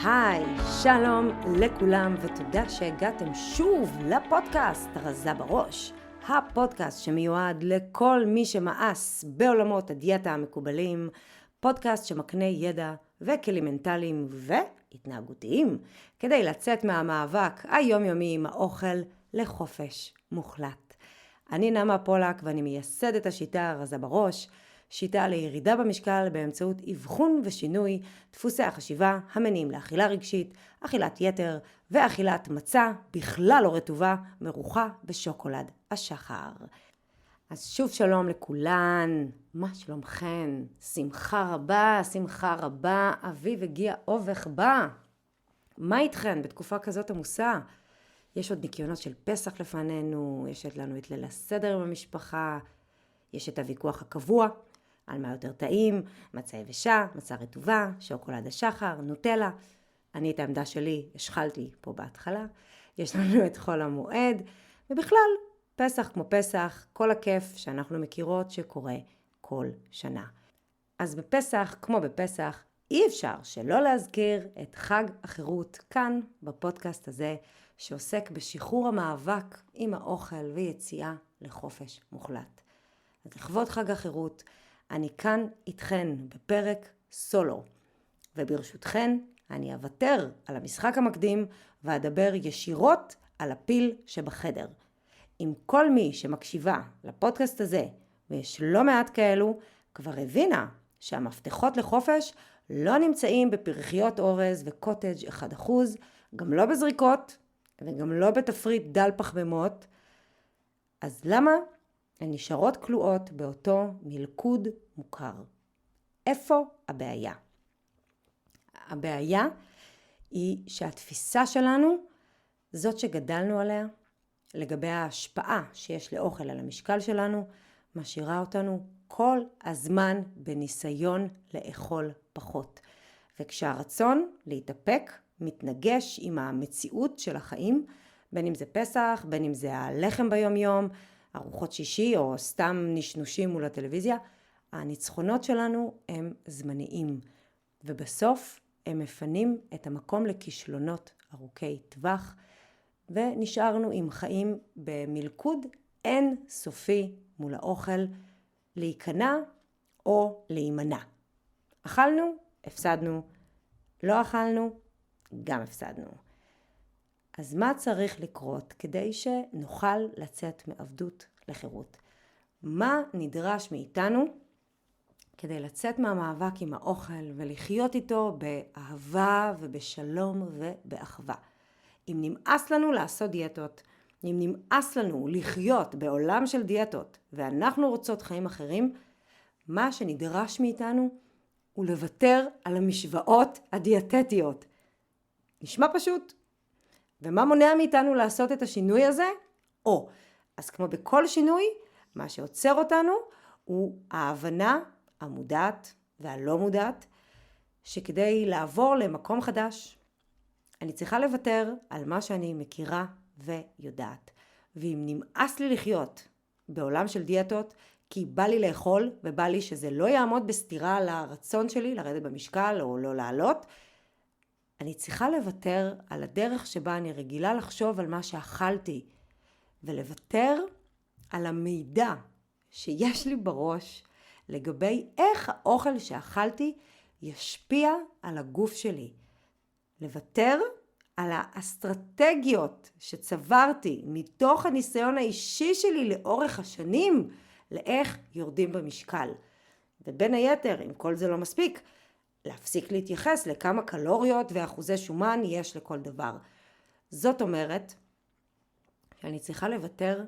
היי, שלום לכולם ותודה שהגעתם שוב לפודקאסט רזה בראש. הפודקאסט שמיועד לכל מי שמאס בעולמות הדיאטה המקובלים, פודקאסט שמקנה ידע וכלים מנטליים והתנהגותיים כדי לצאת מהמאבק היומיומי עם האוכל לחופש מוחלט. אני נעמה פולק ואני מייסדת השיטה רזה בראש, שיטה לירידה במשקל באמצעות אבחון ושינוי דפוסי החשיבה המניעים לאכילה רגשית, אכילת יתר ואכילת מצה בכלל לא רטובה מרוחה בשוקולד השחר. אז שוב שלום לכולן, מה שלומכן? שמחה רבה, אביב הגיע אובך בא. מה איתכן בתקופה כזאת עמוסה? יש עוד ניקיונות של פסח לפנינו, יש לנו את ליל הסדר במשפחה, יש את הוויכוח הקבוע על מה יותר טעים, מצה יבשה, מצה רטובה, שוקולד השחר, נוטלה. אני את העמדה שלי השחלתי פה בהתחלה. יש לנו את חול המועד, ובכלל פסח כמו פסח, כל הכיף שאנחנו מכירות שקורה כל שנה. אז בפסח כמו בפסח אי אפשר שלא להזכיר את חג החירות כאן בפודקאסט הזה, שעוסק בשחרור המאבק עם האוכל ויציאה לחופש מוחלט. אז לכבוד חג החירות, אני כאן איתכן בפרק סולו, וברשותכן אני אוותר על המשחק המקדים ואדבר ישירות על הפיל שבחדר. עם כל מי שמקשיבה לפודקאסט הזה, ויש לא מעט כאלו, כבר הבינה שהמפתחות לחופש לא נמצאים בפרחיות אורז וקוטג' 1%, גם לא בזריקות וגם לא בתפריט דל פחמימות. אז למה הן נשארות כלואות באותו מלכוד מוכר? איפה הבעיה? הבעיה היא שהתפיסה שלנו, זאת שגדלנו עליה, לגבי ההשפעה שיש לאוכל על המשקל שלנו, משאירה אותנו כל הזמן בניסיון לאכול פחות. וכשהרצון להתאפק מתנגש עם המציאות של החיים, בין אם זה פסח, בין אם זה הלחם ביום יום, ארוחות שישי או סתם נשנושים מול הטלוויזיה, הניצחונות שלנו הם זמניים, ובסוף הם מפנים את המקום לכישלונות ארוכי טווח, ונשארנו עם חיים במלכוד אין סופי מול האוכל, להיכנע או להימנע. אכלנו, הפסדנו, לא אכלנו, גם הפסדנו. אז מה צריך לקרות כדי שנוכל לצאת מעבדות לחירות? מה נדרש מאיתנו כדי לצאת מהמאבק עם האוכל ולחיות איתו באהבה ובשלום ובאחווה? אם נמאס לנו לעשות דיאטות, אם נמאס לנו לחיות בעולם של דיאטות ואנחנו רוצות חיים אחרים, מה שנדרש מאיתנו הוא לוותר על המשוואות הדיאטטיות. נשמע פשוט. ומה מונע מאיתנו לעשות את השינוי הזה? אז כמו בכל שינוי, מה שעוצר אותנו הוא ההבנה המודעת והלא מודעת, שכדי לעבור למקום חדש, אני צריכה לוותר על מה שאני מכירה ויודעת. ואם נמאס לי לחיות בעולם של דיאטות, כי בא לי לאכול ובא לי שזה לא יעמוד בסתירה לרצון שלי לרדת במשקל או לא לעלות, אני צריכה לוותר על הדרך שבה אני רגילה לחשוב על מה שאכלתי, ולוותר על המידע שיש לי בראש לגבי איך האוכל שאכלתי ישפיע על הגוף שלי. לוותר על האסטרטגיות שצברתי מתוך הניסיון האישי שלי לאורך השנים לאיך יורדים במשקל. ובין היתר, אם כל זה לא מספיק, להפסיק להתייחס לכמה קלוריות ואחוזי שומן יש לכל דבר. זאת אומרת שאני צריכה לוותר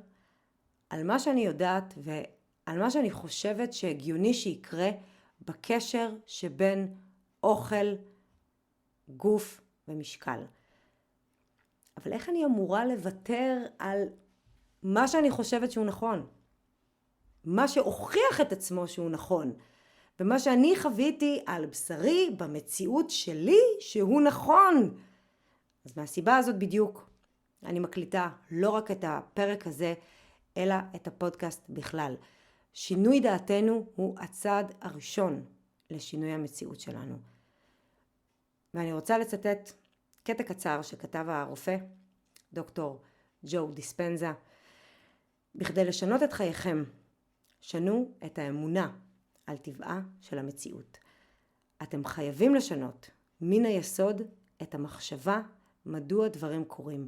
על מה שאני יודעת ועל מה שאני חושבת שהגיוני שיקרה בקשר שבין אוכל, גוף ומשקל. אבל איך אני אמורה לוותר על מה שאני חושבת שהוא נכון? מה שהוכיח את עצמו שהוא נכון? ומה שאני חוויתי על בשרי במציאות שלי שהוא נכון. אז מהסיבה הזאת בדיוק אני מקליטה לא רק את הפרק הזה, אלא את הפודקאסט בכלל. שינוי דעתנו הוא הצעד הראשון לשינוי המציאות שלנו. ואני רוצה לצטט קטע קצר שכתב הרופא, דוקטור ג'ו דיספנזה. בכדי לשנות את חייכם, שנו את האמונה על טבעה של המציאות. אתם חייבים לשנות מן היסוד את המחשבה מדוע דברים קורים,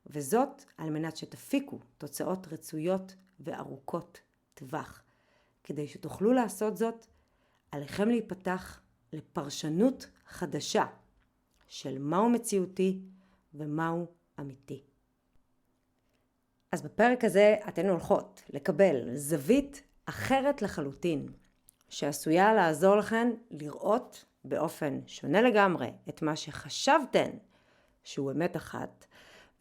וזאת על מנת שתפיקו תוצאות רצויות וארוכות טווח. כדי שתוכלו לעשות זאת, עליכם להיפתח לפרשנות חדשה של מהו מציאותי ומהו אמיתי. אז בפרק הזה אתן הולכות לקבל זווית אחרת לחלוטין, שעשויה לעזור לכן לראות באופן שונה לגמרי את מה שחשבתן שהוא אמת אחת.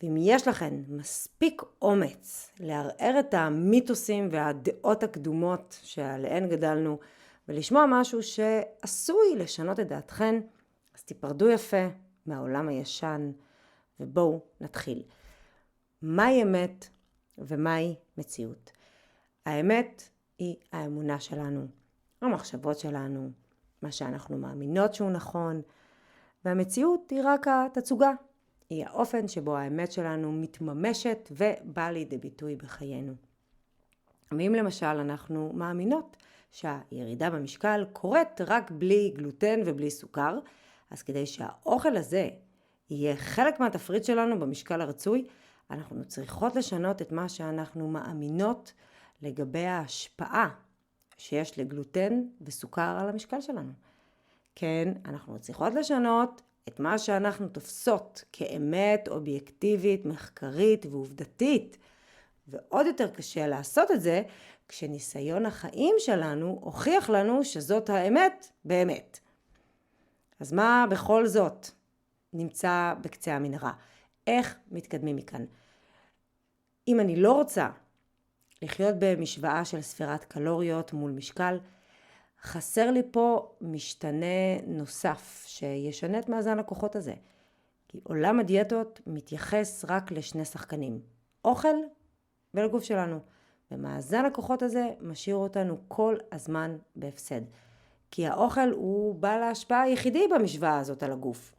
ואם יש לכן מספיק אומץ לערער את המיתוסים והדעות הקדומות שעליהן גדלנו, ולשמוע משהו שעשוי לשנות את דעתכן, אז תיפרדו יפה מהעולם הישן, ובואו נתחיל. מהי אמת ומהי מציאות? האמת היא האמונה שלנו, המחשבות שלנו, מה שאנחנו מאמינות שהוא נכון, והמציאות היא רק התצוגה. היא האופן שבו האמת שלנו מתממשת ובאה לידי ביטוי בחיינו. ואם למשל אנחנו מאמינות שהירידה במשקל קורית רק בלי גלוטן ובלי סוכר, אז כדי שהאוכל הזה יהיה חלק מהתפריט שלנו במשקל הרצוי, אנחנו צריכות לשנות את מה שאנחנו מאמינות לגבי ההשפעה שיש לגלוטן וסוכר על המשקל שלנו. כן, אנחנו צריכות לשנות את מה שאנחנו תופסות כאמת אובייקטיבית, מחקרית ועובדתית. ועוד יותר קשה לעשות את זה כשניסיון החיים שלנו הוכיח לנו שזאת האמת באמת. אז מה בכל זאת נמצא בקצה המנהרה? איך מתקדמים מכאן? אם אני לא רוצה לחיות במשוואה של ספירת קלוריות מול משקל, חסר לי פה משתנה נוסף שישנה את מאזן הכוחות הזה. כי עולם הדיאטות מתייחס רק לשני שחקנים, אוכל ולגוף שלנו. ומאזן הכוחות הזה משאיר אותנו כל הזמן בהפסד. כי האוכל הוא בעל ההשפעה היחידי במשוואה הזאת על הגוף.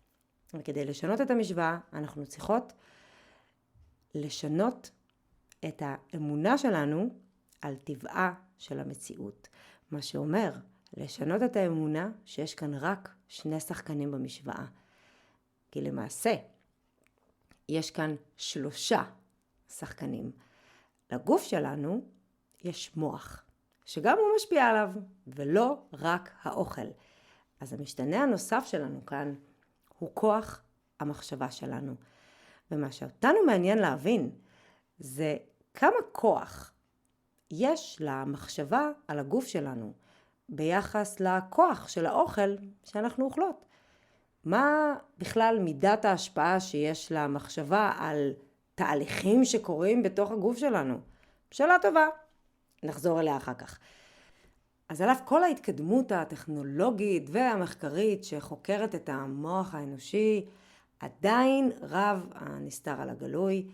וכדי לשנות את המשוואה, אנחנו צריכות לשנות את האמונה שלנו על טבעה של המציאות. מה שאומר, לשנות את האמונה שיש כאן רק שני שחקנים במשוואה. כי למעשה, יש כאן 3 שחקנים. לגוף שלנו יש מוח, שגם הוא משפיע עליו, ולא רק האוכל. אז המשתנה הנוסף שלנו כאן הוא כוח המחשבה שלנו. ומה שאותנו מעניין להבין, זה כמה כוח יש למחשבה על הגוף שלנו, ביחס לכוח של האוכל שאנחנו אוכלות. מה בכלל מידת ההשפעה שיש למחשבה על תהליכים שקורים בתוך הגוף שלנו? שאלה טובה, נחזור אליה אחר כך. אז על אף כל ההתקדמות הטכנולוגית והמחקרית שחוקרת את המוח האנושי, עדיין רב הנסתר על הגלוי,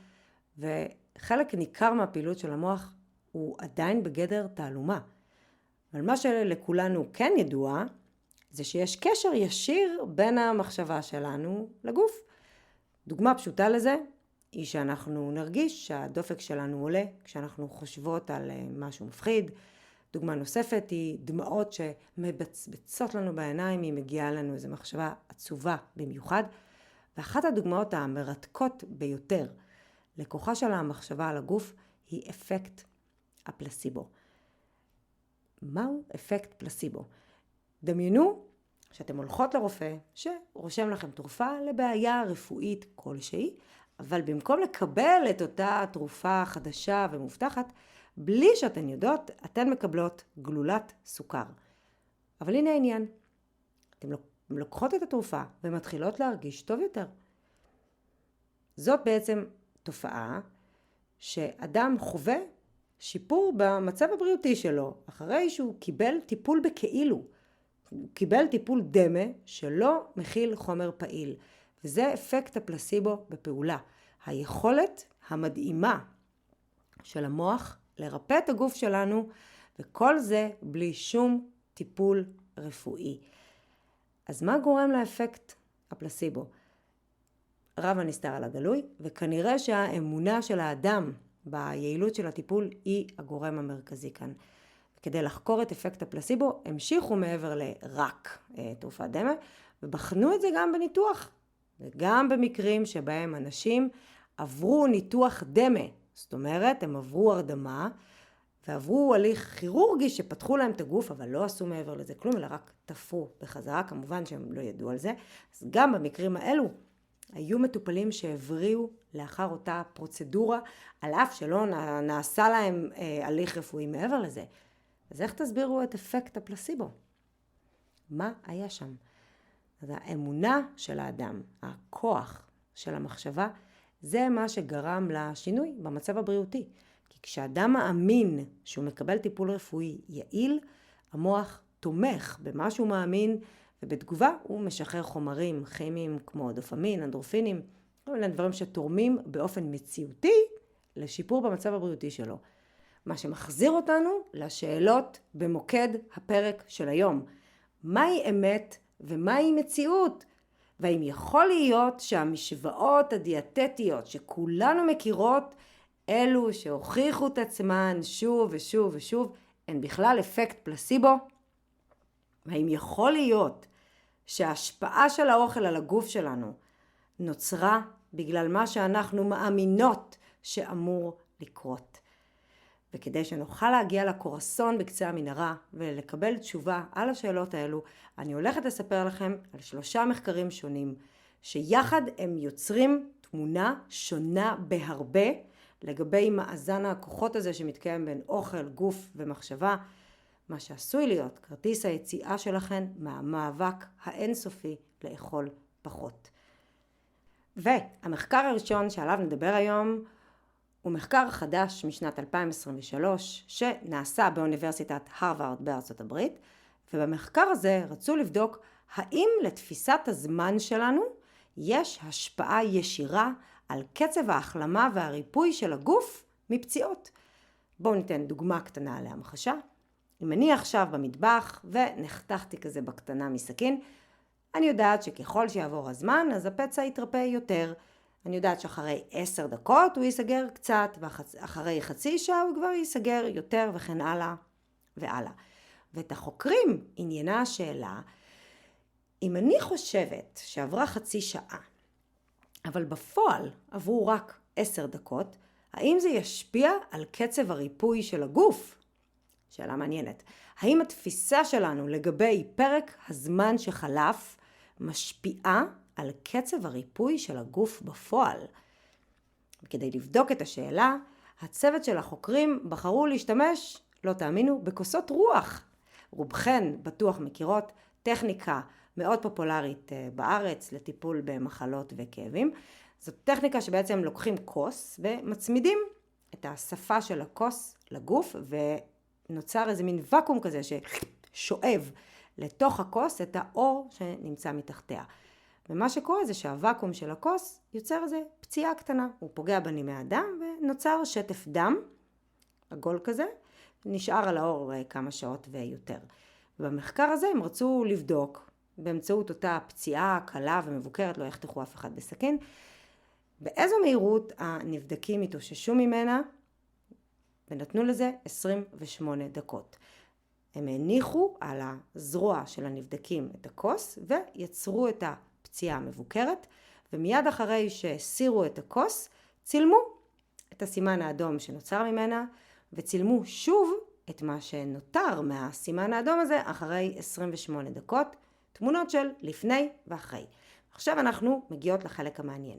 וחלק ניכר מהפעילות של המוח הוא עדיין בגדר תעלומה. אבל מה שלכולנו כן ידוע, זה שיש קשר ישיר בין המחשבה שלנו לגוף. דוגמה פשוטה לזה היא שאנחנו נרגיש שהדופק שלנו עולה כשאנחנו חושבות על משהו מפחיד. דוגמה נוספת היא דמעות שמבצבצות לנו בעיניים, היא מגיעה לנו איזו מחשבה עצובה במיוחד. ואחת הדוגמאות המרתקות ביותר לכוחה של המחשבה על הגוף היא אפקט הפלסיבו. מהו אפקט פלסיבו? דמיינו שאתם הולכות לרופא שרושם לכם תרופה לבעיה רפואית כלשהי, אבל במקום לקבל את אותה תרופה חדשה ומובטחת, בלי שאתן יודעות, אתן מקבלות גלולת סוכר. אבל הנה העניין, אתן לוקחות את התרופה ומתחילות להרגיש טוב יותר. זאת בעצם תופעה שאדם חווה שיפור במצב הבריאותי שלו, אחרי שהוא קיבל טיפול בכאילו. הוא קיבל טיפול דמה שלא מכיל חומר פעיל. וזה אפקט הפלסיבו בפעולה. היכולת המדהימה של המוח לרפא את הגוף שלנו, וכל זה בלי שום טיפול רפואי. אז מה גורם לאפקט הפלסיבו רב הנסתר על הגלוי, וכנראה שהאמונה של האדם ביעילות של הטיפול היא הגורם המרכזי כאן. כדי לחקור את אפקט הפלסיבו, המשיכו מעבר לרק תרופת דמה, ובחנו את זה גם בניתוח, וגם במקרים שבהם אנשים עברו ניתוח דמה, זאת אומרת, הם עברו הרדמה, ועברו הליך כירורגי שפתחו להם את הגוף, אבל לא עשו מעבר לזה כלום, אלא רק תפרו בחזרה, כמובן שהם לא ידעו על זה. אז גם במקרים האלו, היו מטופלים שהבריאו לאחר אותה פרוצדורה, על אף שלא נעשה להם הליך רפואי מעבר לזה. אז איך תסבירו את אפקט הפלסיבו? מה היה שם? אז האמונה של האדם, הכוח של המחשבה, זה מה שגרם לשינוי במצב הבריאותי. כי כשאדם מאמין שהוא מקבל טיפול רפואי יעיל, המוח תומך במה שהוא מאמין, ובתגובה הוא משחרר חומרים כימיים כמו דופמין, אנדורפינים, אלה דברים שתורמים באופן מציאותי לשיפור במצב הבריאותי שלו. מה שמחזיר אותנו לשאלות במוקד הפרק של היום. מהי אמת ומהי מציאות? והאם יכול להיות שהמשוואות הדיאטטיות שכולנו מכירות, אלו שהוכיחו את עצמן שוב ושוב ושוב, הן בכלל אפקט פלסיבו? והאם יכול להיות שההשפעה של האוכל על הגוף שלנו נוצרה בגלל מה שאנחנו מאמינות שאמור לקרות? וכדי שנוכל להגיע לקורסון בקצה המנהרה ולקבל תשובה על השאלות האלו, אני הולכת לספר לכם על 3 מחקרים שונים, שיחד הם יוצרים תמונה שונה בהרבה לגבי מאזן הכוחות הזה שמתקיים בין אוכל, גוף ומחשבה, מה שעשוי להיות כרטיס היציאה שלכם מהמאבק האינסופי לאכול פחות. והמחקר הראשון שעליו נדבר היום הוא מחקר חדש משנת 2023 שנעשה באוניברסיטת הרווארד בארצות הברית, ובמחקר הזה רצו לבדוק האם לתפיסת הזמן שלנו יש השפעה ישירה על קצב ההחלמה והריפוי של הגוף מפציעות. בואו ניתן דוגמה קטנה להמחשה. אם אני עכשיו במטבח ונחתכתי כזה בקטנה מסכין, אני יודעת שככל שיעבור הזמן אז הפצע יתרפא יותר. אני יודעת שאחרי 10 דקות הוא ייסגר קצת, ואחרי חצי שעה הוא כבר ייסגר יותר וכן הלאה והלאה. ואת החוקרים עניינה השאלה, אם אני חושבת שעברה חצי שעה, אבל בפועל עברו רק 10 דקות, האם זה ישפיע על קצב הריפוי של הגוף? שאלה מעניינת. האם התפיסה שלנו לגבי פרק הזמן שחלף משפיעה על קצב הריפוי של הגוף בפועל? כדי לבדוק את השאלה, הצוות של החוקרים בחרו להשתמש, לא תאמינו, בכוסות רוח. רובכן בטוח מכירות טכניקה מאוד פופולרית בארץ לטיפול במחלות וכאבים. זאת טכניקה שבעצם לוקחים כוס ומצמידים את השפה של הכוס לגוף, ונוצר איזה מין וקום כזה ששואב לתוך הכוס את האור שנמצא מתחתיה. ומה שקורה זה שהוואקום של הכוס יוצר איזה פציעה קטנה. הוא פוגע בנימי הדם ונוצר שטף דם, עגול כזה, נשאר על האור כמה שעות ויותר. במחקר הזה הם רצו לבדוק באמצעות אותה פציעה קלה ומבוקרת, לא יחתכו אף אחד בסכין, באיזו מהירות הנבדקים התאוששו ממנה, ונתנו לזה 28 דקות. הם הניחו על הזרוע של הנבדקים את הכוס ויצרו את הפציעה המבוקרת, ומיד אחרי שהסירו את הכוס, צילמו את הסימן האדום שנוצר ממנה, וצילמו שוב את מה שנותר מהסימן האדום הזה אחרי 28 דקות, תמונות של לפני ואחרי. עכשיו אנחנו מגיעות לחלק המעניין.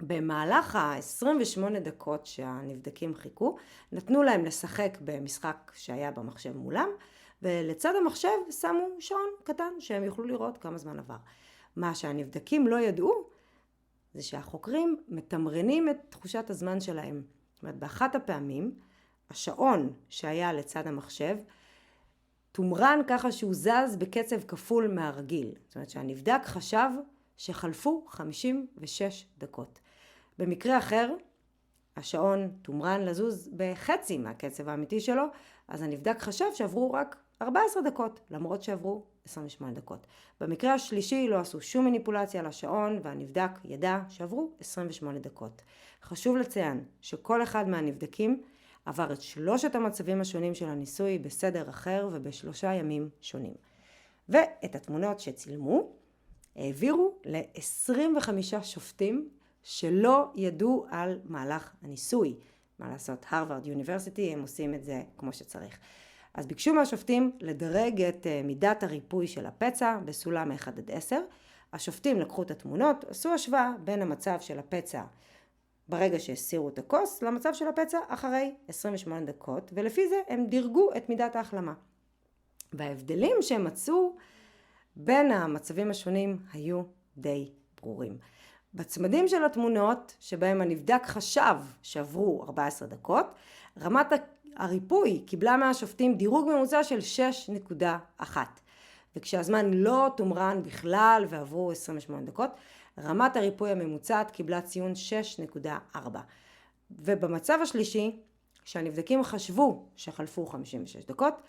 במהלך ה-28 דקות שהנבדקים חיכו, נתנו להם לשחק במשחק שהיה במחשב מולם, ולצד המחשב שמו שעון קטן שהם יוכלו לראות כמה זמן עבר. מה שהנבדקים לא ידעו, זה שהחוקרים מתמרנים את תחושת הזמן שלהם. זאת אומרת, באחת הפעמים, השעון שהיה לצד המחשב, תומרן ככה שהוא זז בקצב כפול מהרגיל. זאת אומרת שהנבדק חשב שחלפו 56 דקות. במקרה אחר, השעון תומרן לזוז בחצי מהקצב האמיתי שלו, אז הנבדק חשב שעברו רק 14 דקות, למרות שעברו 28 דקות. במקרה השלישי לא עשו שום מניפולציה על השעון, והנבדק ידע שעברו 28 דקות. חשוב לציין שכל אחד מהנבדקים עבר את 3 המצבים השונים של הניסוי בסדר אחר וב3 ימים שונים. ואת התמונות שצילמו העבירו ל-25 שופטים שלא ידעו על מהלך הניסוי. מה לעשות, הרווארד יוניברסיטי, הם עושים את זה כמו שצריך. אז ביקשו מהשופטים לדרג את מידת הריפוי של הפצע בסולם 1 עד 10. השופטים לקחו את התמונות, עשו השוואה בין המצב של הפצע ברגע שהסירו את הכוס למצב של הפצע אחרי 28 דקות, ולפי זה הם דירגו את מידת ההחלמה. וההבדלים שהם מצאו בין המצבים השונים היו די ברורים. בצמדים של התמונות שבהם הנבדק חשב שעברו 14 דקות, רמת הריפוי קיבלה מהשופטים דירוג ממוצע של 6.1. וכשהזמן לא תומרן בכלל ועברו 28 דקות, רמת הריפוי הממוצעת קיבלה ציון 6.4. ובמצב השלישי, כשהנבדקים חשבו שחלפו 56 דקות,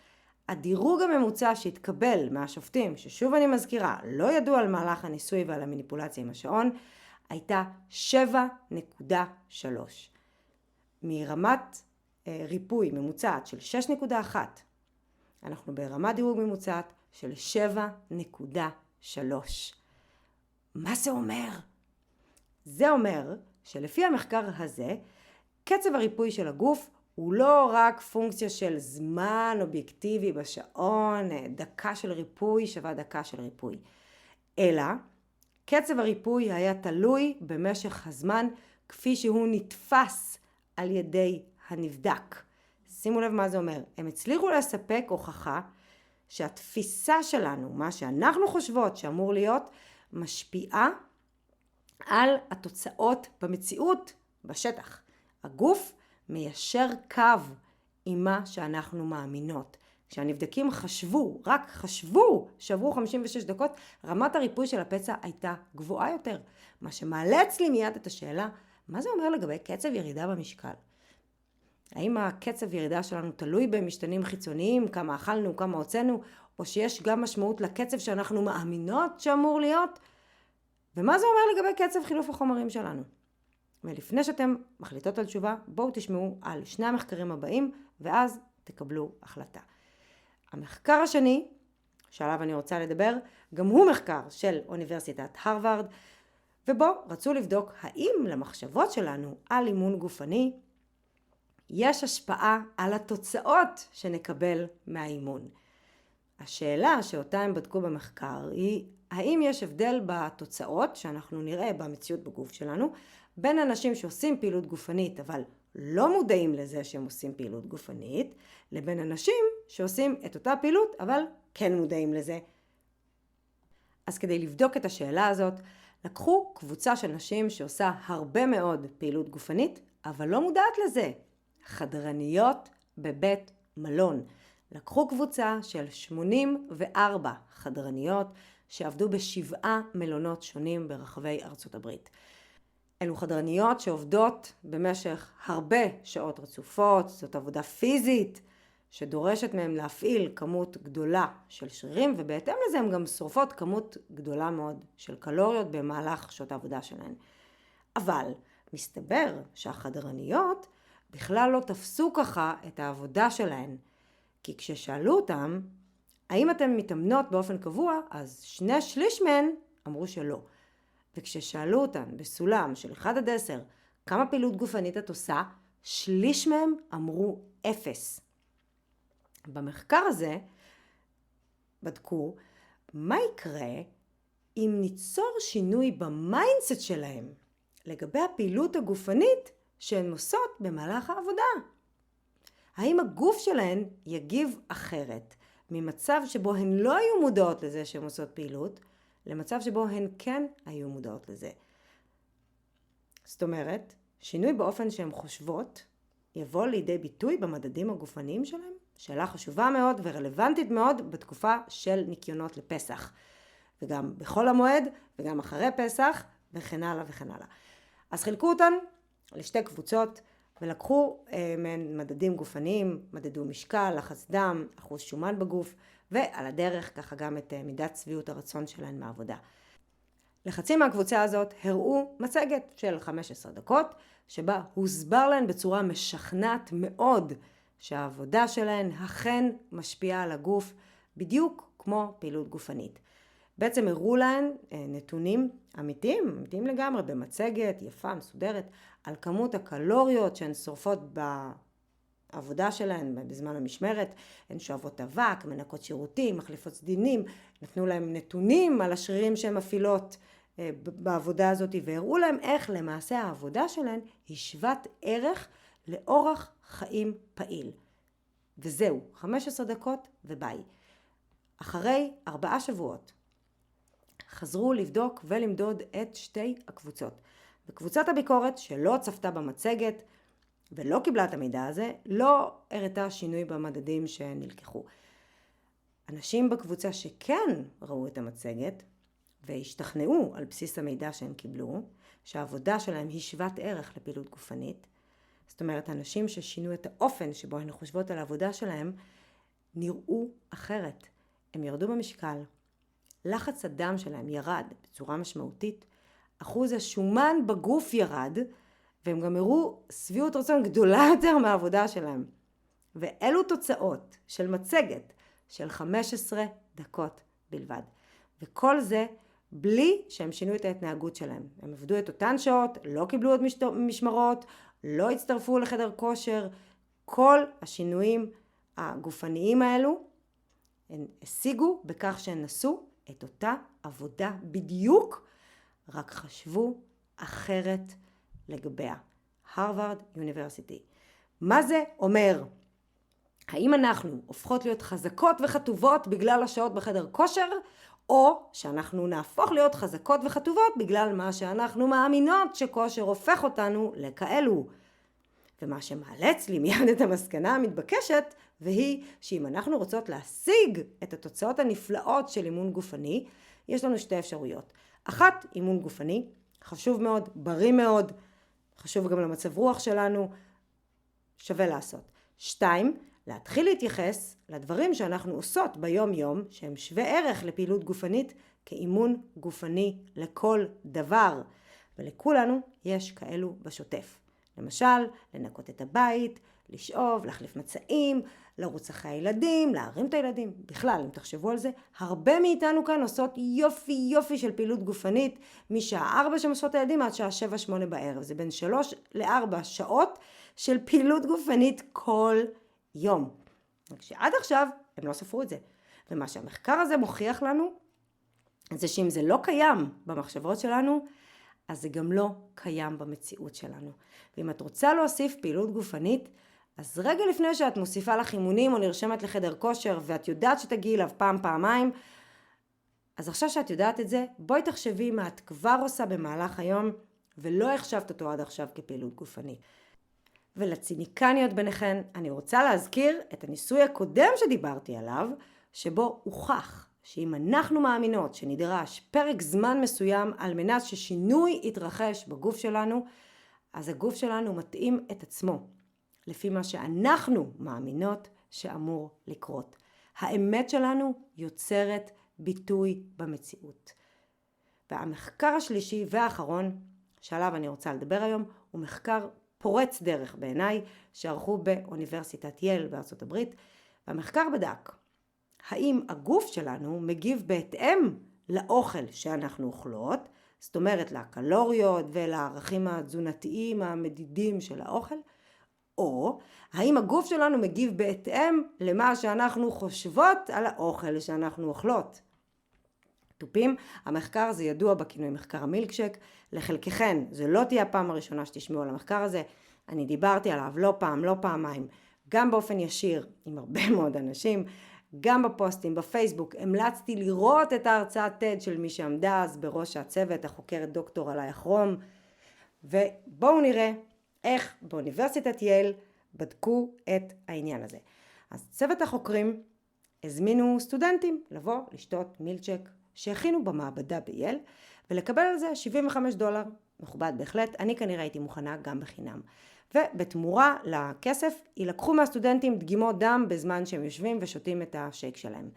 הדירוג הממוצע שהתקבל מהשופטים, ששוב אני מזכירה, לא ידעו על מהלך הניסוי ועל המניפולציה עם השעון, הייתה 7.3. מרמת ריפוי ממוצעת של 6.1, אנחנו ברמת דירוג ממוצעת של 7.3. מה זה אומר? זה אומר שלפי המחקר הזה, קצב הריפוי של הגוף הוא לא רק פונקציה של זמן אובייקטיבי בשעון, דקה של ריפוי שווה דקה של ריפוי, אלא קצב הריפוי היה תלוי במשך הזמן כפי שהוא נתפס על ידי הנבדק. שימו לב מה זה אומר. הם הצליחו לספק הוכחה שהתפיסה שלנו, מה שאנחנו חושבות שאמור להיות, משפיעה על התוצאות במציאות, בשטח. הגוף מיישר קו עם מה שאנחנו מאמינות. כשהנבדקים רק חשבו שעברו 56 דקות, רמת הריפוי של הפצע הייתה גבוהה יותר. מה שמעלה אצלי מיד את השאלה, מה זה אומר לגבי קצב ירידה במשקל? האם הקצב ירידה שלנו תלוי במשתנים חיצוניים, כמה אכלנו, כמה הוצאנו, או שיש גם משמעות לקצב שאנחנו מאמינות שאמור להיות? ומה זה אומר לגבי קצב חילוף החומרים שלנו? ולפני שאתם מחליטות על תשובה, בואו תשמעו על שני המחקרים הבאים, ואז תקבלו החלטה. המחקר השני, שעליו אני רוצה לדבר, גם הוא מחקר של אוניברסיטת הרווארד, ובו רצו לבדוק האם למחשבות שלנו על אימון גופני, יש השפעה על התוצאות שנקבל מהאימון. השאלה שאותה הם בדקו במחקר היא, האם יש הבדל בתוצאות שאנחנו נראה במציאות בגוף שלנו, בין אנשים שעושים פעילות גופנית אבל לא מודעים לזה שהם עושים פעילות גופנית, לבין אנשים שעושים את אותה פעילות אבל כן מודעים לזה. אז כדי לבדוק את השאלה הזאת, לקחו קבוצה של נשים שעושה הרבה מאוד פעילות גופנית, אבל לא מודעת לזה. חדרניות בבית מלון. לקחו קבוצה של 84 חדרניות שעבדו ב7 מלונות שונים ברחבי ארצות הברית. אלו חדרניות שעובדות במשך הרבה שעות רצופות, זאת עבודה פיזית שדורשת מהם להפעיל כמות גדולה של שרירים, ובהתאם לזה הם גם שורפות כמות גדולה מאוד של קלוריות במהלך שעות העבודה שלהן. אבל מסתבר שהחדרניות בכלל לא תפסו ככה את העבודה שלהן, כי כששאלו אותם, האם אתן מתאמנות באופן קבוע, אז 2/3 מהן אמרו שלא. וכששאלו אותן בסולם של 1 עד 10, כמה פעילות גופנית את עושה, 1/3 מהם אמרו 0. במחקר הזה בדקו מה יקרה אם ניצור שינוי במיינדסט שלהם לגבי הפעילות הגופנית שהן עושות במהלך העבודה. האם הגוף שלהן יגיב אחרת ממצב שבו הן לא היו מודעות לזה שהן עושות פעילות, למצב שבו הן כן היו מודעות לזה. זאת אומרת, שינוי באופן שהן חושבות יבוא לידי ביטוי במדדים הגופניים שלהם, שאלה חשובה מאוד ורלוונטית מאוד בתקופה של ניקיונות לפסח, וגם בחול המועד וגם אחרי פסח וכן הלאה וכן הלאה. אז חילקו אותן לשתי קבוצות, ולקחו מעין מדדים גופניים, מדדו משקל, לחץ דם, אחוז שומן בגוף, ועל הדרך ככה גם את מידת שביעות הרצון שלהן מהעבודה. לחצי מהקבוצה הזאת הראו מצגת של 15 דקות, שבה הוסבר להן בצורה משכנעת מאוד שהעבודה שלהן אכן משפיעה על הגוף בדיוק כמו פעילות גופנית. בעצם הראו להן נתונים אמיתיים לגמרי במצגת יפה, מסודרת, על כמות הקלוריות שהן שורפות בעבודה שלהן בזמן המשמרת. הן שואבות אבק, מנקות שירותים, מחליפות סדינים, נתנו להן נתונים על השרירים שהן מפעילות בעבודה הזאת, והראו להם איך למעשה העבודה שלהן היא שוות ערך לאורח חיים פעיל. וזהו, 15 דקות וביי. אחרי 4 שבועות חזרו לבדוק ולמדוד את שתי הקבוצות. בקבוצת הביקורת שלא צפתה במצגת ולא קיבלה את המידע הזה, לא הראתה שינוי במדדים שנלקחו. אנשים בקבוצה שכן ראו את המצגת והשתכנעו על בסיס המידע שהם קיבלו, שהעבודה שלהם היא שוות ערך לפעילות גופנית, זאת אומרת, אנשים ששינו את האופן שבו הן חושבות על העבודה שלהם, נראו אחרת. הם ירדו במשקל, לחץ הדם שלהם ירד בצורה משמעותית, אחוז השומן בגוף ירד, והם גם הראו שביעות רצון גדולה יותר מהעבודה שלהם. ואלו תוצאות של מצגת של 15 דקות בלבד. וכל זה בלי שהם שינו את ההתנהגות שלהם. הם עבדו את אותן שעות, לא קיבלו עוד משמרות, לא הצטרפו לחדר כושר. כל השינויים הגופניים האלו הם השיגו בכך שהם נסו את אותה עבודה בדיוק, רק חשבו אחרת לגביה. הרווארד יוניברסיטי. מה זה אומר? האם אנחנו הופכות להיות חזקות וחטובות בגלל השעות בחדר כושר, או שאנחנו נהפוך להיות חזקות וחטובות בגלל מה שאנחנו מאמינות שכושר הופך אותנו לכאלו? ומה שמעלה אצלי מיד את המסקנה המתבקשת, והיא שאם אנחנו רוצות להשיג את התוצאות הנפלאות של אימון גופני, יש לנו 2 אפשרויות. 1, אימון גופני, חשוב מאוד, בריא מאוד, חשוב גם למצב רוח שלנו, שווה לעשות. 2, להתחיל להתייחס לדברים שאנחנו עושות ביום יום, שהם שווה ערך לפעילות גופנית, כאימון גופני לכל דבר. ולכולנו יש כאלו בשוטף. למשל, לנקות את הבית, לשאוב, להחליף מצעים, לרוץ אחרי הילדים, להרים את הילדים. בכלל, אם תחשבו על זה, הרבה מאיתנו כאן עושות יופי של פעילות גופנית, משעה 4 שמשעות הילדים עד שעה 7-8 בערב. זה בין 3 ל-4 שעות של פעילות גופנית כל יום. רק שעד עכשיו הם לא ספרו את זה. ומה שהמחקר הזה מוכיח לנו, זה שאם זה לא קיים במחשבות שלנו, אז זה גם לא קיים במציאות שלנו. ואם את רוצה להוסיף פעילות גופנית, אז רגע לפני שאת מוסיפה לך אימונים או נרשמת לחדר כושר, ואת יודעת שתגיעי אליו פעמיים, אז עכשיו שאת יודעת את זה, בואי תחשבי מה את כבר עושה במהלך היום, ולא החשבת אותו עד עכשיו כפעילות גופנית. ולציניקניות ביניכן, אני רוצה להזכיר את הניסוי הקודם שדיברתי עליו, שבו הוכח שאם אנחנו מאמינות שנדרש פרק זמן מסוים על מנת ששינוי יתרחש בגוף שלנו, אז הגוף שלנו מתאים את עצמו, לפי מה שאנחנו מאמינות שאמור לקרות. האמת שלנו יוצרת ביטוי במציאות. והמחקר השלישי והאחרון, שעליו אני רוצה לדבר היום, הוא מחקר פורץ דרך בעיניי, שערכו באוניברסיטת ייל בארצות הברית, והמחקר בדק האם הגוף שלנו מגיב בהתאם לאוכל שאנחנו אוכלות, זאת אומרת לקלוריות ולערכים התזונתיים המדידים של האוכל, או האם הגוף שלנו מגיב בהתאם למה שאנחנו חושבות על האוכל שאנחנו אוכלות. תופים, המחקר הזה ידוע בכינוי מחקר המילקשק, לחלקכן זה לא תהיה הפעם הראשונה שתשמעו על המחקר הזה, אני דיברתי עליו לא פעם, לא פעמיים, גם באופן ישיר עם הרבה מאוד אנשים, גם בפוסטים, בפייסבוק, המלצתי לראות את ההרצאת TED של מי שעמדה אז בראש הצוות, החוקרת דוקטור עלי אחרום, ובואו נראה איך באוניברסיטת ייל בדקו את העניין הזה. אז צוות החוקרים הזמינו סטודנטים לבוא לשתות מילקשק שהכינו במעבדה בייל, ולקבל על זה $75, מכובד בהחלט, אני כנראה הייתי מוכנה גם בחינם. ובתמורה לכסף יילקחו מהסטודנטים דגימות דם בזמן שהם יושבים ושותים את השייק שלהם.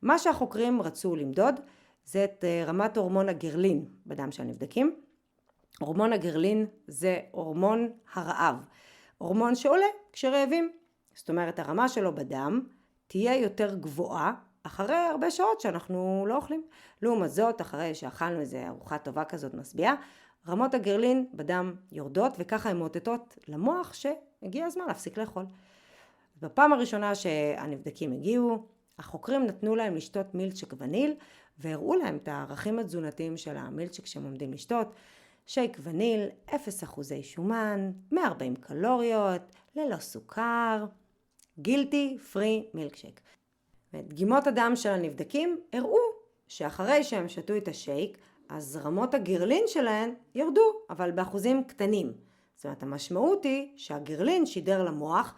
מה שהחוקרים רצו למדוד זה את רמת הורמון הגרלין בדם של הנבדקים. הורמון הגרלין זה הורמון הרעב, הורמון שעולה כשרעבים. זאת אומרת, הרמה שלו בדם תהיה יותר גבוהה אחרי הרבה שעות שאנחנו לא אוכלים. לעומת זאת, אחרי שאכלנו איזה ארוחה טובה כזאת משביעה, רמות הגרלין בדם יורדות, וככה הן מאותתות למוח שהגיע הזמן להפסיק לאכול. בפעם הראשונה שהנבדקים הגיעו, החוקרים נתנו להם לשתות מילצ'ק וניל, והראו להם את הערכים התזונתיים של המילצ'ק שהם עומדים לשתות. שייק וניל, 0% שומן, 140 קלוריות, ללא סוכר, גילטי פרי מילקשייק. ודגימות הדם של הנבדקים הראו שאחרי שהם שתו את השייק, אז רמות הגרלין שלהן ירדו, אבל באחוזים קטנים. זאת אומרת, המשמעות היא שהגרלין שידר למוח,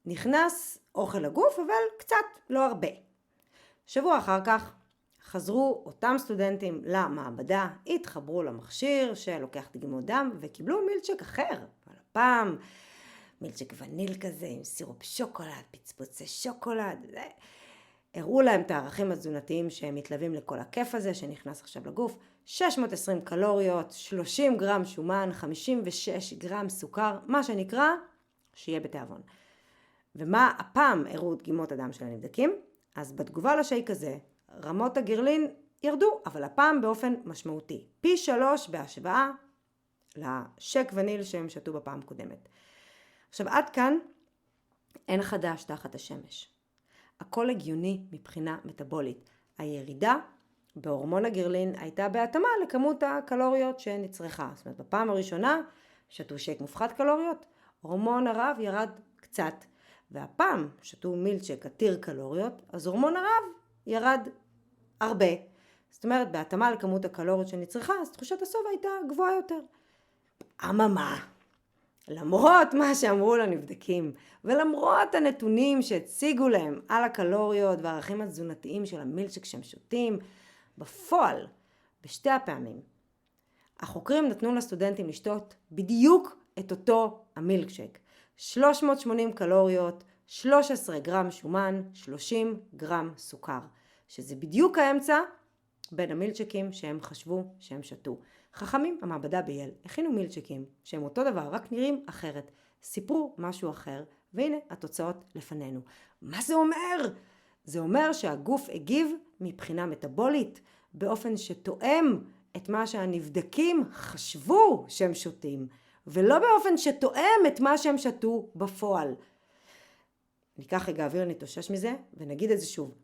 נכנס אוכל לגוף, אבל קצת, לא הרבה. שבוע אחר כך חזרו אותם סטודנטים למעבדה, התחברו למכשיר שלוקח דגימות דם, וקיבלו מילצ'ק אחר. אבל הפעם מילצ'ק וניל כזה עם סירופ שוקולד, פצפוצי שוקולד. הראו להם את הערכים התזונתיים שהם מתלווים לכל הכיף הזה שנכנס עכשיו לגוף. 620 קלוריות, 30 גרם שומן, 56 גרם סוכר, מה שנקרא שיהיה בתיאבון. ומה הפעם הראו דגימות הדם של הנבדקים? אז בתגובה לשייק הזה, רמות הגרלין ירדו, אבל הפעם באופן משמעותי. פי 3 בהשוואה לשייק וניל שהם שתו בפעם קודמת. עכשיו עד כאן אין חדש תחת השמש. הכל הגיוני מבחינה מטאבולית. הירידה בהורמון הגרלין הייתה בהתאמה לכמות הקלוריות שנצרכה. זאת אומרת, בפעם הראשונה שתו שייק מופחת קלוריות, הורמון הרעב ירד קצת. והפעם שתו מילצ'ק עתיר קלוריות, אז הורמון הרעב ירד הרבה. זאת אומרת, בהתאמה לכמות הקלוריות שנצרכה, אז תחושת הסובה הייתה גבוהה יותר. אממה, למרות מה שאמרו לנבדקים, ולמרות הנתונים שהציגו להם על הקלוריות והערכים התזונתיים של המילצ'ק שהם שותים, בפועל, בשתי הפעמים, החוקרים נתנו לסטודנטים לשתות בדיוק את אותו המילקשייק. 380 קלוריות, 13 גרם שומן, 30 גרם סוכר. שזה בדיוק האמצע בין המילצ'קים שהם חשבו שהם שתו. חכמים, המעבדה בייל, הכינו מילצ'קים שהם אותו דבר, רק נראים אחרת. סיפרו משהו אחר, והנה התוצאות לפנינו. מה זה אומר? זה אומר שהגוף הגיב מבחינה מטאבולית, באופן שתואם את מה שהנבדקים חשבו שהם שותים, ולא באופן שתואם את מה שהם שתו בפועל. ניקח רגע אוויר, נתאושש מזה, ונגיד את זה שוב.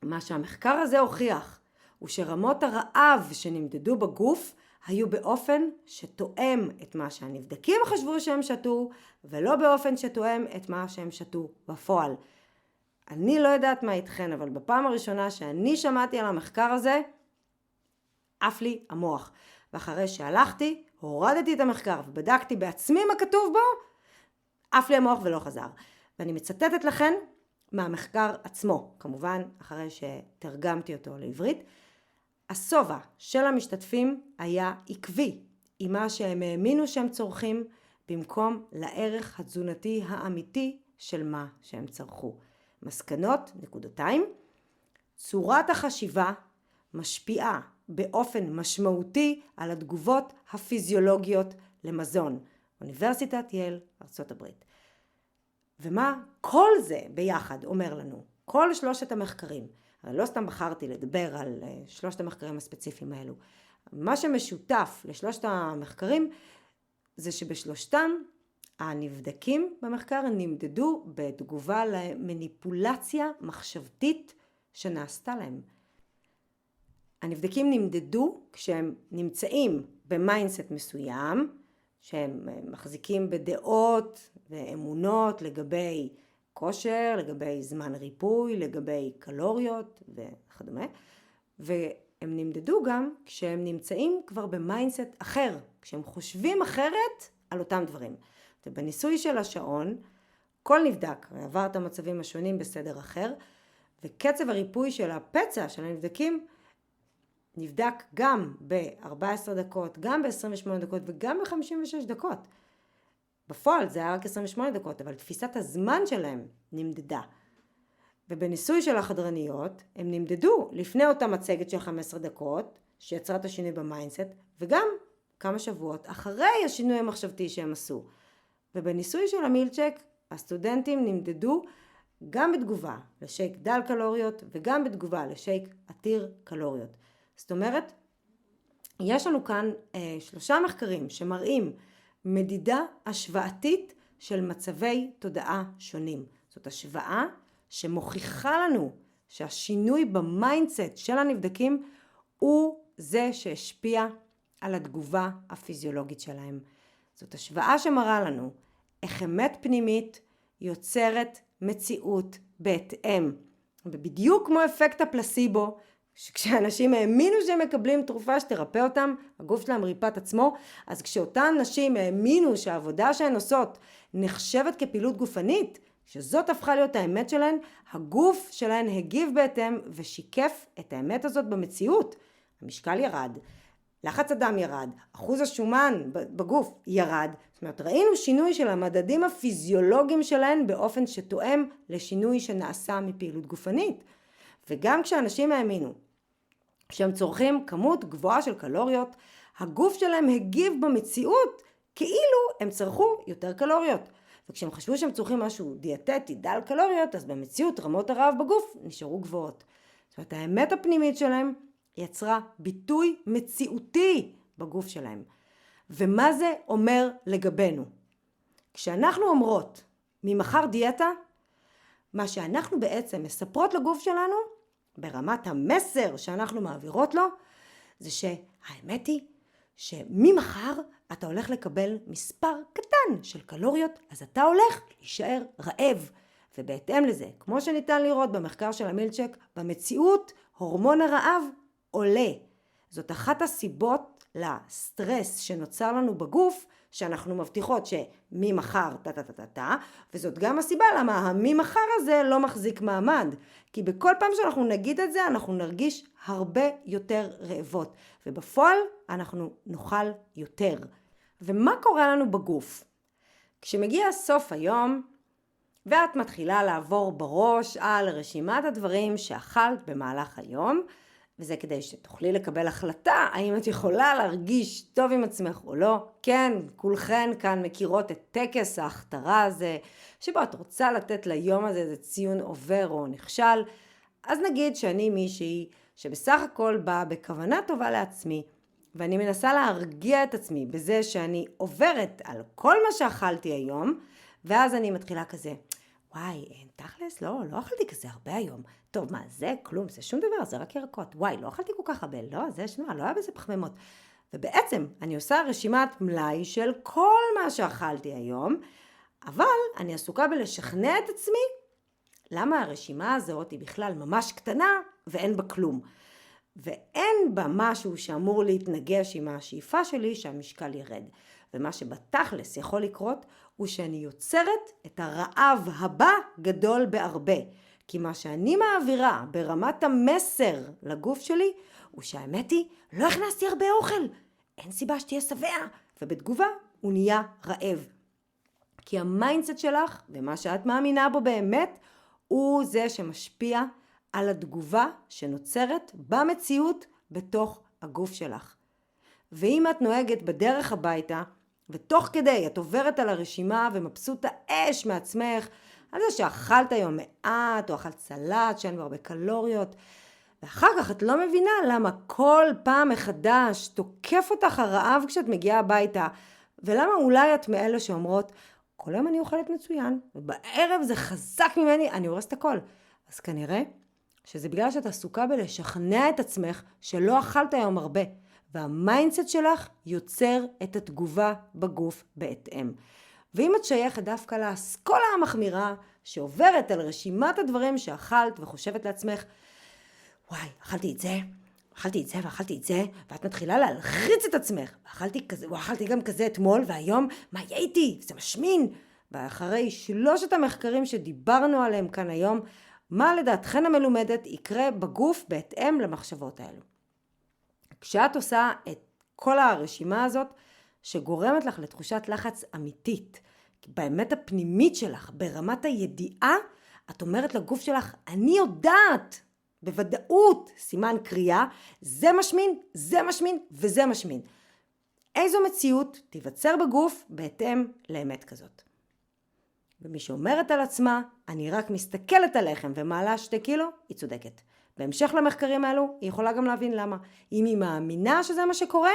מה שהמחקר הזה הוכיח, הוא שרמות הרעב שנמדדו בגוף, היו באופן שתואם את מה שהנבדקים חשבו שהם שתו, ולא באופן שתואם את מה שהם שתו בפועל. אני לא יודעת מה איתכן, אבל בפעם הראשונה שאני שמעתי על המחקר הזה, עף לי המוח. ואחרי שהלכתי, הורדתי את המחקר ובדקתי בעצמי מה כתוב בו, עף לי המוח ולא חזר. ואני מצטטת לכן מהמחקר עצמו, כמובן אחרי שתרגמתי אותו לעברית. הסובה של המשתתפים היה עקבי עם מה שהם האמינו שהם צורכים, במקום לערך התזונתי האמיתי של מה שהם צרכו. מסקנות, נקודתיים, צורת החשיבה משפיעה באופן משמעותי על התגובות הפיזיולוגיות למזון. אוניברסיטת ייל, ארצות הברית. ומה כל זה ביחד אומר לנו? כל שלושת המחקרים, אבל לא סתם בחרתי לדבר על שלושת המחקרים הספציפיים האלו. מה שמשותף לשלושת המחקרים זה שבשלושתם הנבדקים במחקר נמדדו בתגובה למניפולציה מחשבתית שנעשתה להם. הנבדקים נמדדו כשהם נמצאים במיינדסט מסוים, שהם מחזיקים בדעות ואמונות לגבי כושר, לגבי זמן ריפוי, לגבי קלוריות וכדומה. והם נמדדו גם כשהם נמצאים כבר במיינדסט אחר, כשהם חושבים אחרת על אותם דברים. ובניסוי של השעון, כל נבדק עבר את המצבים השונים בסדר אחר, וקצב הריפוי של הפצע של הנבדקים נבדק גם ב-14 דקות, גם ב-28 דקות וגם ב-56 דקות. בפועל זה היה רק 28 דקות, אבל תפיסת הזמן שלהם נמדדה. ובניסוי של החדרניות, הם נמדדו לפני אותה מצגת של 15 דקות, שיצרה את השינוי במיינדסט, וגם כמה שבועות אחרי השינוי המחשבתי שהם עשו. ובניסוי של המילצ'ק, הסטודנטים נמדדו גם בתגובה לשייק דל קלוריות, וגם בתגובה לשייק עתיר קלוריות. זאת אומרת, יש לנו כאן 3 מחקרים שמראים מדידה השוואתית של מצבי תודעה שונים. זאת השוואה שמוכיחה לנו שהשינוי במיינדסט של הנבדקים הוא זה שהשפיע על התגובה הפיזיולוגית שלהם. זאת השוואה שמראה לנו איך אמת פנימית יוצרת מציאות בהתאם. ובדיוק כמו אפקט הפלסיבו, שכשאנשים האמינו שהם מקבלים תרופה שתרפא אותם, הגוף שלהם ריפא את עצמו, אז כשאותן נשים האמינו שהעבודה שהן עושות נחשבת כפעילות גופנית, שזאת הפכה להיות האמת שלהן, הגוף שלהן הגיב בהתאם ושיקף את האמת הזאת במציאות. המשקל ירד, לחץ הדם ירד, אחוז השומן בגוף ירד. זאת אומרת, ראינו שינוי של המדדים הפיזיולוגיים שלהן באופן שתואם לשינוי שנעשה מפעילות גופנית. וגם כשאנשים האמינו שהם צורכים כמות גבוהה של קלוריות, הגוף שלהם הגיב במציאות כאילו הם צרכו יותר קלוריות. וכשהם חשבו שהם צורכים משהו דיאטטי, דל קלוריות, אז במציאות רמות הרעב בגוף נשארו גבוהות. זאת אומרת, האמת הפנימית שלהם יצרה ביטוי מציאותי בגוף שלהם. ומה זה אומר לגבינו? כשאנחנו אומרות ממחר דיאטה, מה שאנחנו בעצם מספרות לגוף שלנו, ברמת המסר שאנחנו מעבירות לו, זה שהאמת היא שממחר אתה הולך לקבל מספר קטן של קלוריות, אז אתה הולך להישאר רעב. ובהתאם לזה, כמו שניתן לראות במחקר של המילצ'ק, במציאות הורמון הרעב עולה. זאת אחת הסיבות לסטרס שנוצר לנו בגוף, שאנחנו מבטיחות שממחר וזאת גם הסיבה למה הממחר הזה לא מחזיק מעמד. כי בכל פעם שאנחנו נגיד את זה, אנחנו נרגיש הרבה יותר רעבות. ובפועל אנחנו נאכל יותר. ומה קורה לנו בגוף? כשמגיע סוף היום, ואת מתחילה לעבור בראש על רשימת הדברים שאכלת במהלך היום, וזה כדי שתוכלי לקבל החלטה, האם את יכולה להרגיש טוב עם עצמך או לא. כן, כולכן כאן מכירות את טקס ההכתרה הזה, שבו את רוצה לתת ליום הזה איזה ציון עובר או נכשל. אז נגיד שאני מישהי שבסך הכל באה בכוונה טובה לעצמי, ואני מנסה להרגיע את עצמי בזה שאני עוברת על כל מה שאכלתי היום, ואז אני מתחילה כזה, וואי, תכלס, לא אכלתי כזה הרבה היום. טוב, מה, זה כלום, זה שום דבר, זה רק ירקות. וואי, לא אכלתי כל כך הרבה, לא, זה שמה, לא היה בזה פחמימות. ובעצם אני עושה רשימת מלאי של כל מה שאכלתי היום, אבל אני עסוקה בלשכנע את עצמי, למה הרשימה הזאת היא בכלל ממש קטנה ואין בה כלום. ואין בה משהו שאמור להתנגש עם השאיפה שלי שהמשקל ירד. ומה שבתכלס יכול לקרות הוא שאני יוצרת את הרעב הבא גדול בהרבה. כי מה שאני מעבירה ברמת המסר לגוף שלי הוא שהאמת היא לא הכנסתי הרבה אוכל. אין סיבה שתהיה שבע. ובתגובה הוא נהיה רעב. כי המיינדסט שלך ומה שאת מאמינה בו באמת הוא זה שמשפיע על התגובה שנוצרת במציאות בתוך הגוף שלך. ואם את נוהגת בדרך הביתה, ותוך כדי את עוברת על הרשימה ומבסוטה אש מעצמך, על זה שאכלת היום מעט או אכלת סלט שאין בו הרבה קלוריות, ואחר כך את לא מבינה למה כל פעם מחדש תוקף אותך הרעב כשאת מגיעה הביתה, ולמה אולי את מאלה שאומרות, כל יום אני אוכלת מצוין, ובערב זה חזק ממני, אני הורסת הכל. אז כנראה שזה בגלל שאת עסוקה בלשכנע את עצמך שלא אכלת היום הרבה, והמיינדסט שלך יוצר את התגובה בגוף בהתאם. ואם את שייכת דווקא לאסכולה המחמירה שעוברת על רשימת הדברים שאכלת וחושבת לעצמך, וואי, אכלתי את זה ואכלתי את זה, ואת מתחילה להלחיץ את עצמך, ואכלתי גם כזה אתמול והיום, מה יהיה איתי? זה משמין. ואחרי 3 המחקרים שדיברנו עליהם כאן היום, מה לדעתכן המלומדת יקרה בגוף בהתאם למחשבות האלו. כשאת עושה את כל הרשימה הזאת שגורמת לך לתחושת לחץ אמיתית, באמת הפנימית שלך, ברמת הידיעה, את אומרת לגוף שלך, אני יודעת, בוודאות, סימן קריאה, זה משמין, זה משמין וזה משמין. איזו מציאות תיווצר בגוף בהתאם לאמת כזאת. ומי שאומרת על עצמה, אני רק מסתכלת עליכם ומעלה 2 קילו, היא צודקת. בהמשך למחקרים האלו, היא יכולה גם להבין למה. אם היא מאמינה שזה מה שקורה,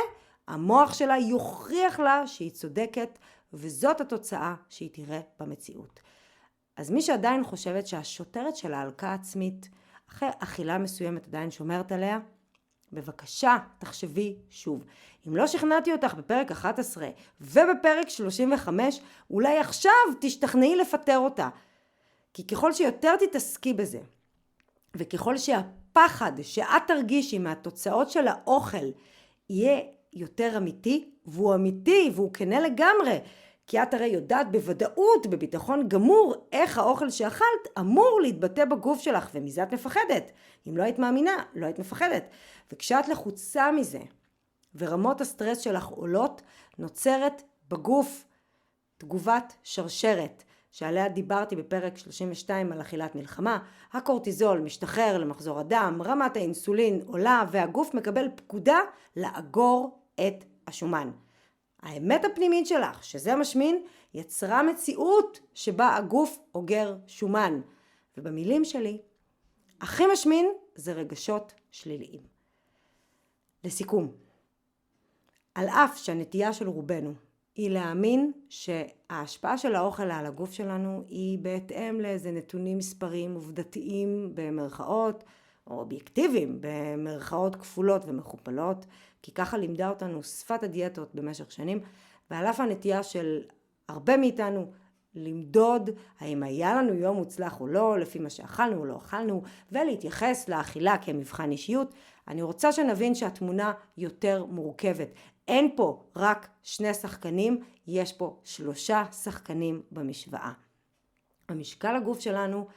המוח שלה יוכיח לה שהיא צודקת, וזאת התוצאה שהיא תראה במציאות. אז מי שעדיין חושבת שהשוטרת של ההלקה העצמית, אחרי אכילה מסוימת עדיין שומרת עליה, בבקשה תחשבי שוב. אם לא שכנעתי אותך בפרק 11 ובפרק 35, אולי עכשיו תשתכנעי לפטר אותה. כי ככל שיותר תתעסקי בזה, וככל שהפחד שאת תרגישי מהתוצאות של האוכל יהיה יותר אמיתי, והוא אמיתי והוא כנה לגמרי, כי את הרי יודעת בוודאות, בביטחון גמור, איך האוכל שאכלת אמור להתבטא בגוף שלך, ומזה את מפחדת. אם לא היית מאמינה, לא היית מפחדת. וכשאת לחוצה מזה, ורמות הסטרס שלך עולות, נוצרת בגוף תגובת שרשרת, שעליה דיברתי בפרק 32 על אכילת מלחמה. הקורטיזול משתחרר למחזור הדם, רמת האינסולין עולה, והגוף מקבל פקודה לאגור את השומן. האמת הפנימית שלך, שזה משמין, יצרה מציאות שבה הגוף אוגר שומן. ובמילים שלי, הכי משמין זה רגשות שליליים. לסיכום, על אף שהנטייה של רובנו היא להאמין שההשפעה של האוכל על הגוף שלנו היא בהתאם לאיזה נתונים מספריים עובדתיים במרכאות, או אובייקטיביים במרכאות כפולות ומכופלות, כי ככה לימדה אותנו שפת הדיאטות במשך שנים, ועל אף הנטייה של הרבה מאיתנו למדוד האם היה לנו יום מוצלח או לא, לפי מה שאכלנו או לא אכלנו, ולהתייחס לאכילה כמבחן אישיות, אני רוצה שנבין שהתמונה יותר מורכבת. אין פה רק 2 שחקנים, יש פה 3 שחקנים במשוואה. המשקל הגוף שלנו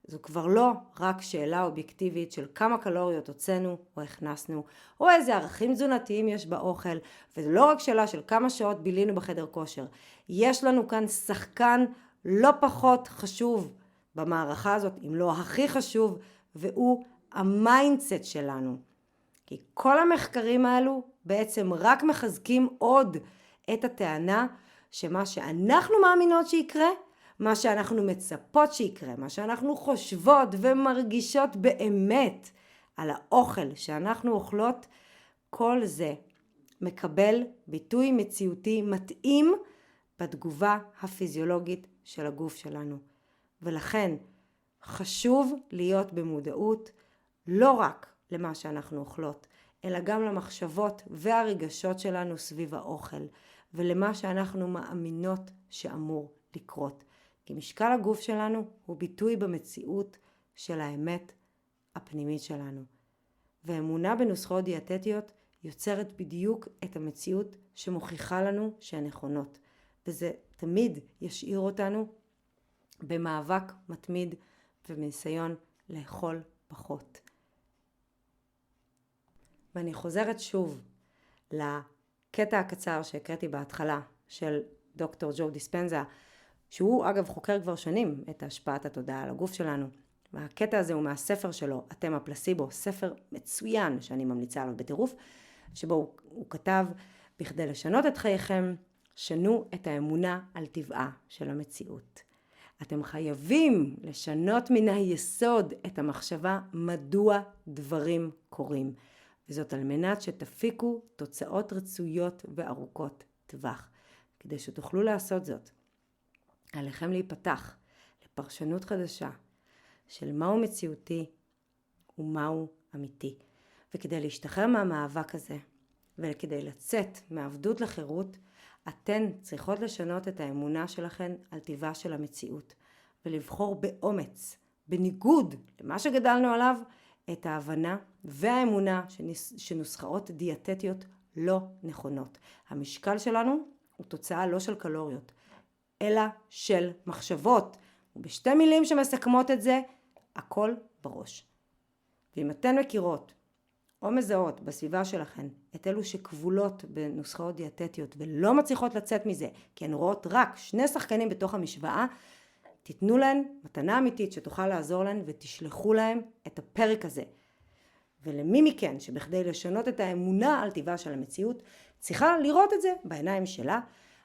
זו כבר לא רק שאלה אובייקטיבית של כמה קלוריות הוצאנו או הכנסנו, או איזה ערכים תזונתיים יש באוכל, וזו לא רק שאלה של כמה שעות בילינו בחדר כושר. יש לנו כאן שחקן לא פחות חשוב במערכה הזאת, אם לא הכי חשוב, והוא המיינדסט שלנו. כי כל המחקרים האלו בעצם רק מחזקים עוד את הטענה שמה שאנחנו מאמינות שיקרה, מה שאנחנו מצפות שיקרה, מה שאנחנו חושבות ומרגישות באמת על האוכל שאנחנו אוכלות, כל זה מקבל ביטוי מציאותי מתאים בתגובה הפיזיולוגית של הגוף שלנו. ולכן חשוב להיות במודעות לא רק למה שאנחנו אוכלות, אלא גם למחשבות והרגשות שלנו סביב האוכל, ולמה שאנחנו מאמינות שאמור לקרות. כי משקל הגוף שלנו הוא ביטוי במציאות של האמת הפנימית שלנו. ואמונה בנוסחאות דיאטטיות יוצרת בדיוק את המציאות שמוכיחה לנו שהן נכונות. וזה תמיד ישאיר אותנו במאבק מתמיד ובניסיון לאכול פחות. ואני חוזרת שוב לקטע הקצר שהקראתי בהתחלה של דוקטור ג'ו דיספנזה, שהוא אגב חוקר כבר שנים את השפעת התודעה על הגוף שלנו. והקטע הזה הוא מהספר שלו, אתם הפלסיבו, ספר מצוין שאני ממליצה עליו בטירוף, שבו הוא כתב, בכדי לשנות את חייכם, שנו את האמונה על טבעה של המציאות. אתם חייבים לשנות מן היסוד את המחשבה מדוע דברים קורים. וזאת על מנת שתפיקו תוצאות רצויות וארוכות טווח. כדי שתוכלו לעשות זאת, עליכם להיפתח לפרשנות חדשה של מהו מציאותי ומהו אמיתי. וכדי להשתחרר מהמאבק הזה, וכדי לצאת מעבדות לחירות, אתן צריכות לשנות את האמונה שלכן על טבעה של המציאות, ולבחור באומץ, בניגוד למה שגדלנו עליו, את ההבנה והאמונה שנוסחאות דיאטטיות לא נכונות. המשקל שלנו הוא תוצאה לא של קלוריות, אלא של מחשבות. ובשתי מילים שמסכמות את זה, הכל בראש. ואם אתן מכירות או מזהות בסביבה שלכן את אלו שכבולות בנוסחאות דיאטטיות ולא מצליחות לצאת מזה, כי הן רואות רק 2 שחקנים בתוך המשוואה, תיתנו להן מתנה אמיתית שתוכל לעזור להן ותשלחו להן את הפרק הזה. ולמי מכן שבכדי לשנות את האמונה על טבעה של המציאות, צריכה לראות את זה בעיניים שלה,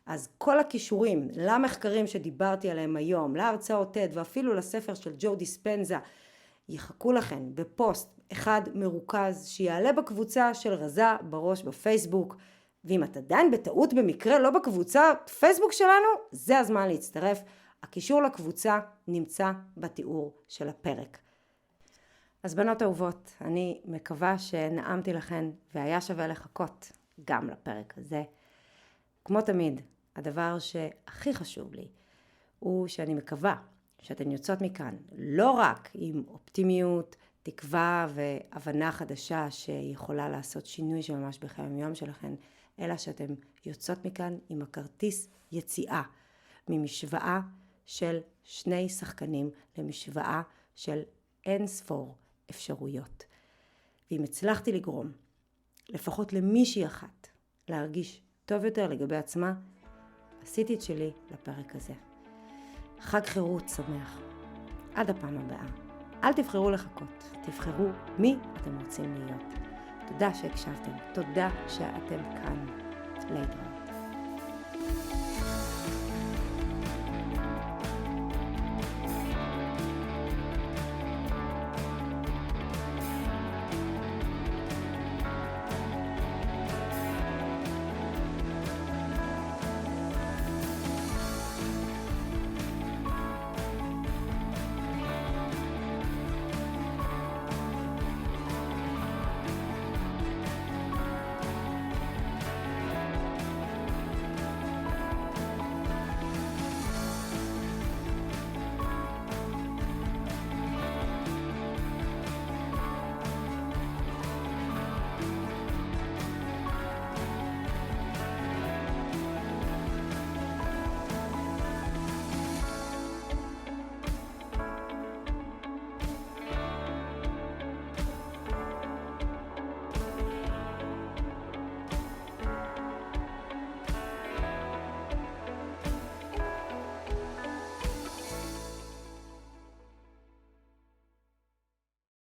אז כל הכישורים למחקרים שדיברתי עליהם היום, להרצאות TED ואפילו לספר של ג'ו דיספנזה, יחכו לכן בפוסט אחד מרוכז שיעלה בקבוצה של רזה בראש בפייסבוק. ואם את עדיין בטעות במקרה לא בקבוצה פייסבוק שלנו, זה הזמן להצטרף. הקישור לקבוצה נמצא בתיאור של הפרק. אז בנות אהובות, אני מקווה שנעמתי לכן והיה שווה לחכות גם לפרק הזה. כמו תמיד, הדבר שהכי חשוב לי הוא שאני מקווה שאתן יוצאות מכאן לא רק עם אופטימיות, תקווה והבנה חדשה שיכולה לעשות שינוי שממש בחיי היום שלכן, אלא שאתן יוצאות מכאן עם הכרטיס יציאה ממשוואה של 2 שחקנים למשוואה של אין ספור אפשרויות. ואם הצלחתי לגרום לפחות למישהי אחת להרגיש טוב יותר לגבי עצמה, עשיתי את שלי לפרק הזה. חג חירות שמח. עד הפעם הבאה. אל תבחרו לחכות, תבחרו מי אתם רוצים להיות. תודה שהקשבתם, תודה שאתם כאן. להתראות.